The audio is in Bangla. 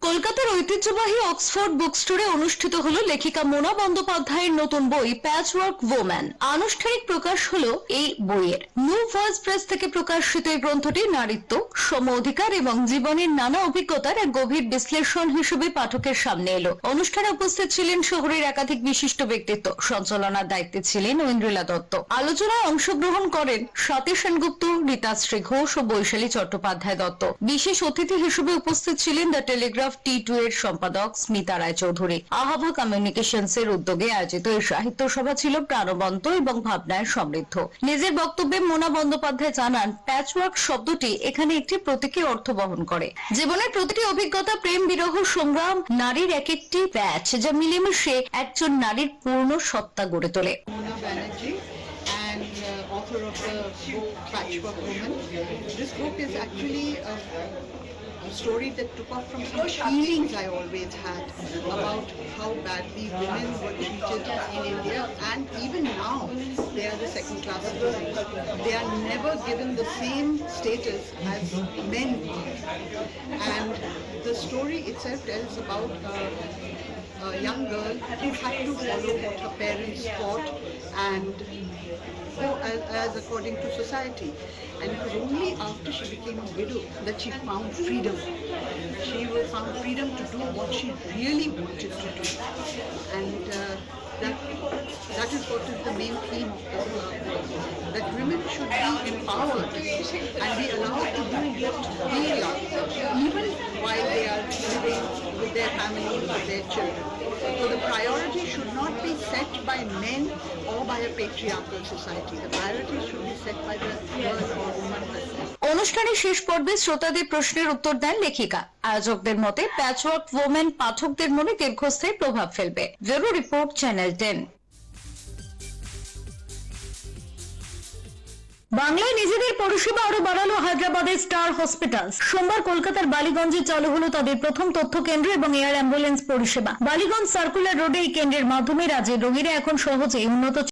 কলকাতার ঐতিহ্যবাহী অক্সফোর্ড বুক স্টোরে অনুষ্ঠিত হলো লেখিকা মোনা বন্দ্যোপাধ্যায়ের নতুন বই প্যাচওয়ার্ক ওম্যান। আনুষ্ঠানিক প্রকাশ হলো এই বইয়ের। নিউ ভয়েস প্রেস থেকে প্রকাশিত এই গ্রন্থটি নারীত্ব, সম অধিকার এবং জীবনের নানা অভিজ্ঞতার এক গভীর বিশ্লেষণ হিসেবে পাঠকের সামনে এলো। অনুষ্ঠানে উপস্থিত ছিলেন শহরের একাধিক বিশিষ্ট ব্যক্তিত্ব। সঞ্চালনার দায়িত্বে ছিলেন ঐন্দ্রিলা দত্ত। আলোচনায় অংশগ্রহণ করেন স্বাতী সেনগুপ্ত, রীতাশ্রী ঘোষ ও বৈশালী চট্টোপাধ্যায় দত্ত। বিশেষ অতিথি হিসেবে উপস্থিত ছিলেন দ্য টেলিগ্রাফ T2 এর সম্পাদক স্মিতা রায় চৌধুরী। আহাভা কমিউনিকেশনস এর উদ্যোগে আয়োজিত এই সাহিত্য সভা ছিল প্রাণবন্ত এবং ভাবনায় সমৃদ্ধ। নিজের বক্তব্যে মোনা বন্দ্যোপাধ্যায় জানান, প্যাচওয়ার্ক শব্দটি এখানে একটি প্রতীকী অর্থ বহন করে। জীবনের প্রতিটি অভিজ্ঞতা, প্রেম, বিরহ, সংগ্রাম, নারীর এক একটি প্যাচ যা মিলেমিশে একজন নারীর পূর্ণ সত্তা গড়ে তোলে। Author of the book Patchwork Woman. This book is actually a story that took off from some feelings I always had about how badly women were treated in India, and even now they are the second-class citizens. They are never given the same status as men are. And the story itself tells about a young girl who had to follow what her parents thought and go as according to society. And it was only after she became a widow that she found freedom. She found freedom to do what she really wanted to do. And that is what is the main theme of the book, that women should be empowered and be allowed to do what they love, even while they are living with their families, with their children. So the priority should not be set by men or by a patriarchal society. The priority should be set by the girl or woman herself. অনুষ্ঠানের শেষ পর্বে শ্রোতাদের প্রশ্নের উত্তর দেন লেখিকা। আয়োজকদের মতে প্যাচওয়ার্ক ওম্যান পাঠকদের মনে দীর্ঘস্থায়ী প্রভাব ফেলবে। Bureau report, channel 10। বাংলায় নিজেদের পরিষেবা আরো বাড়ালো হায়দ্রাবাদের স্টার হসপিটাল। সোমবার কলকাতার বালিগঞ্জে চালু হলো তাদের প্রথম তথ্য কেন্দ্র এবং এয়ার অ্যাম্বুলেন্স পরিষেবা। বালিগঞ্জ সার্কুলার রোডে এই কেন্দ্রের মাধ্যমে রাজ্যের রোগীরা এখন সহজেই উন্নত